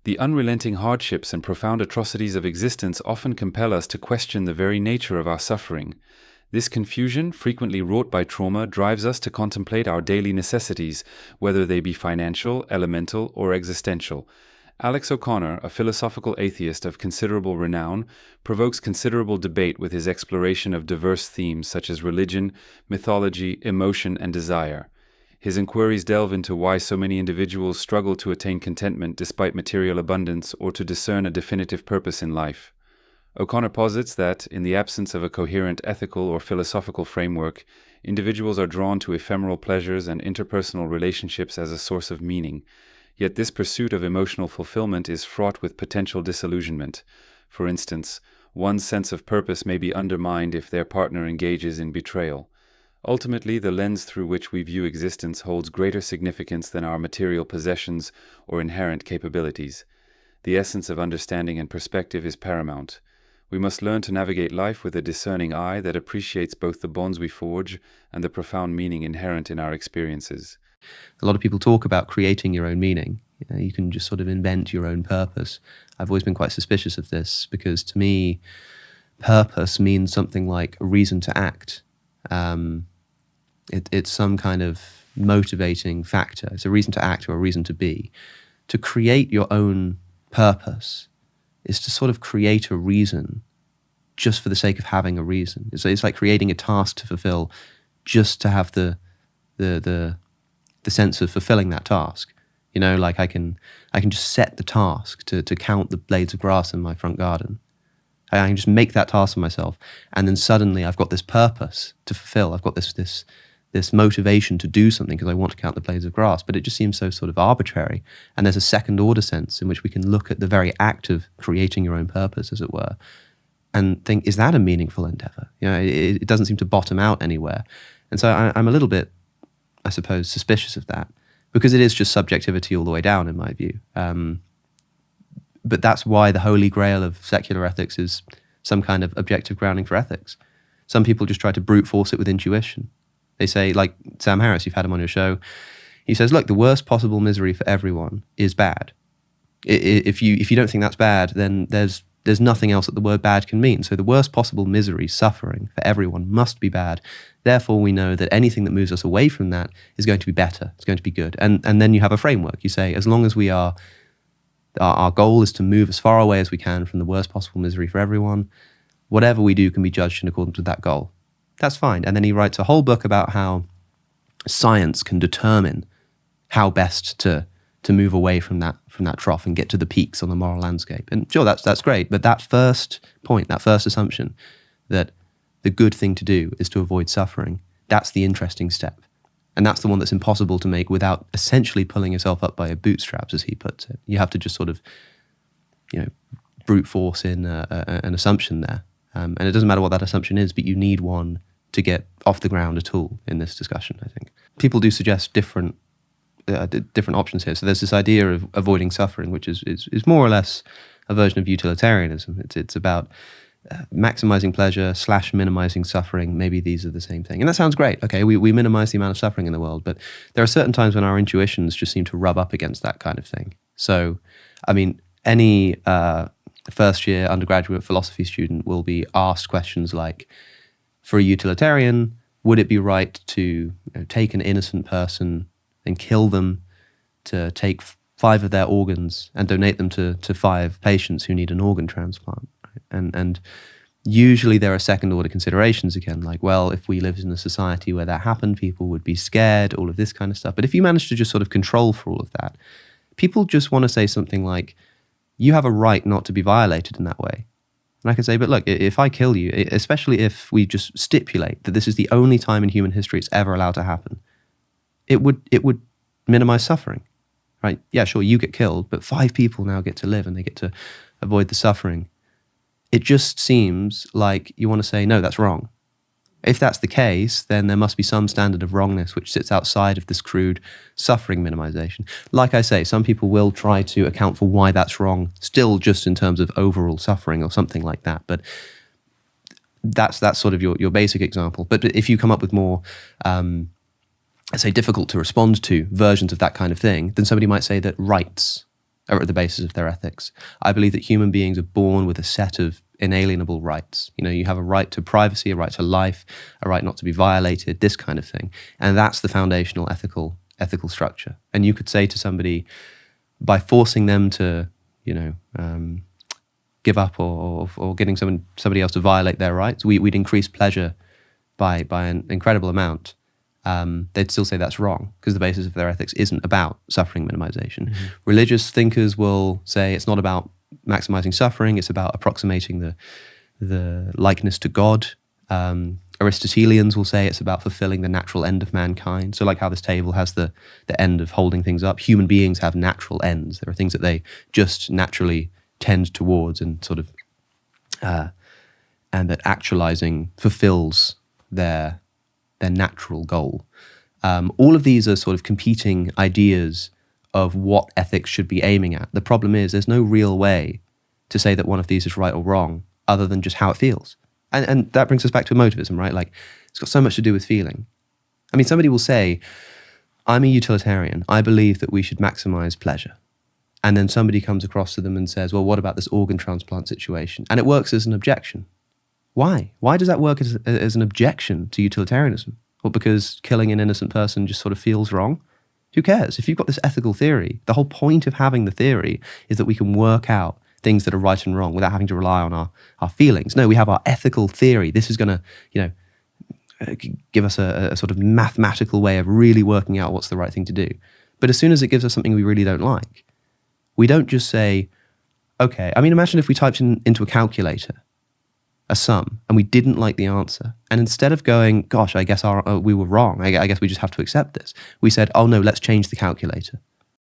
The unrelenting hardships and profound atrocities of existence often compel us to question the very nature of our suffering. This confusion, frequently wrought by trauma, drives us to contemplate our daily necessities, whether they be financial, elemental, or existential. Alex O'Connor, a philosophical atheist of considerable renown, provokes considerable debate with his exploration of diverse themes such as religion, mythology, emotion, and desire. His inquiries delve into why so many individuals struggle to attain contentment despite material abundance or to discern a definitive purpose in life. O'Connor posits that, in the absence of a coherent ethical or philosophical framework, individuals are drawn to ephemeral pleasures and interpersonal relationships as a source of meaning. Yet this pursuit of emotional fulfillment is fraught with potential disillusionment. For instance, one's sense of purpose may be undermined if their partner engages in betrayal. Ultimately, the lens through which we view existence holds greater significance than our material possessions or inherent capabilities. The essence of understanding and perspective is paramount. We must learn to navigate life with a discerning eye that appreciates both the bonds we forge and the profound meaning inherent in our experiences. A lot of people talk about creating your own meaning. You can just sort of invent your own purpose. I've always been quite suspicious of this because to me, purpose means something like a reason to act. It's some kind of motivating factor. It's a reason to act or a reason to be. To create your own purpose is to sort of create a reason just for the sake of having a reason. It's like creating a task to fulfill just to have the sense of fulfilling that task. You know, like I can just set the task to count the blades of grass in my front garden. I can just make that task for myself, and then suddenly I've got this purpose to fulfill. I've got this motivation to do something because I want to count the blades of grass, but it just seems so sort of arbitrary. And there's a second order sense in which we can look at the very act of creating your own purpose, as it were, and think, is that a meaningful endeavor? You know, it doesn't seem to bottom out anywhere. And so I'm a little bit, I suppose, suspicious of that, because it is just subjectivity all the way down, in my view. But that's why the holy grail of secular ethics is some kind of objective grounding for ethics. Some people just try to brute force it with intuition. They say, like Sam Harris, you've had him on your show, he says, look, the worst possible misery for everyone is bad. If you don't think that's bad, then there's nothing else that the word bad can mean. So the worst possible misery, suffering for everyone must be bad. Therefore, we know that anything that moves us away from that is going to be better. It's going to be good. And then you have a framework. You say, as long as our goal is to move as far away as we can from the worst possible misery for everyone, whatever we do can be judged in accordance with that goal. That's fine. And then he writes a whole book about how science can determine how best to move away from that trough and get to the peaks on the moral landscape. And sure, that's great. But that first point, that first assumption that the good thing to do is to avoid suffering, that's the interesting step. And that's the one that's impossible to make without essentially pulling yourself up by your bootstraps, as he puts it. You have to just sort of, brute force in an assumption there. And it doesn't matter what that assumption is, but you need one to get off the ground at all in this discussion, I think. People do suggest different options here. So there's this idea of avoiding suffering, which is more or less a version of utilitarianism. It's about maximizing pleasure / minimizing suffering. Maybe these are the same thing. And that sounds great. Okay, we minimize the amount of suffering in the world, but there are certain times when our intuitions just seem to rub up against that kind of thing. So, I mean, any first-year undergraduate philosophy student will be asked questions like, for a utilitarian, would it be right to take an innocent person and kill them, to take 5 of their organs and donate them to 5 patients who need an organ transplant? Right? And usually there are second-order considerations again, like, well, if we lived in a society where that happened, people would be scared, all of this kind of stuff. But if you manage to just sort of control for all of that, people just want to say something like, you have a right not to be violated in that way. And I can say, but look, if I kill you, especially if we just stipulate that this is the only time in human history it's ever allowed to happen, it would minimize suffering, right? Yeah, sure, you get killed, but 5 people now get to live and they get to avoid the suffering. It just seems like you want to say, no, that's wrong. If that's the case, then there must be some standard of wrongness which sits outside of this crude suffering minimization. Like I say, some people will try to account for why that's wrong, still just in terms of overall suffering or something like that. But that's sort of your basic example. But if you come up with more, let's say, difficult to respond to versions of that kind of thing, then somebody might say that rights are at the basis of their ethics. I believe that human beings are born with a set of inalienable rights. You know, you have a right to privacy, a right to life, a right not to be violated, this kind of thing. And that's the foundational ethical structure. And you could say to somebody, by forcing them to, give up or getting somebody else to violate their rights, we'd increase pleasure by an incredible amount. They'd still say that's wrong because the basis of their ethics isn't about suffering minimization. Mm-hmm. Religious thinkers will say it's not about maximizing suffering, it's about approximating the likeness to God. Aristotelians will say it's about fulfilling the natural end of mankind. So like how this table has the end of holding things up, human beings have natural ends. There are things that they just naturally tend towards and sort of, and that actualizing fulfills their natural goal. All of these are sort of competing ideas of what ethics should be aiming at. The problem is there's no real way to say that one of these is right or wrong other than just how it feels. And that brings us back to emotivism, right? Like, it's got so much to do with feeling. I mean, somebody will say, I'm a utilitarian. I believe that we should maximize pleasure. And then somebody comes across to them and says, well, what about this organ transplant situation? And it works as an objection. Why? Why does that work as an objection to utilitarianism? Well, because killing an innocent person just sort of feels wrong? Who cares? If you've got this ethical theory, the whole point of having the theory is that we can work out things that are right and wrong without having to rely on our feelings. No, we have our ethical theory. This is going to, give us a sort of mathematical way of really working out what's the right thing to do. But as soon as it gives us something we really don't like, we don't just say, okay, I mean, imagine if we typed into a calculator a sum and we didn't like the answer. And instead of going, gosh, I guess we were wrong, I guess we just have to accept this. We said, oh no, let's change the calculator.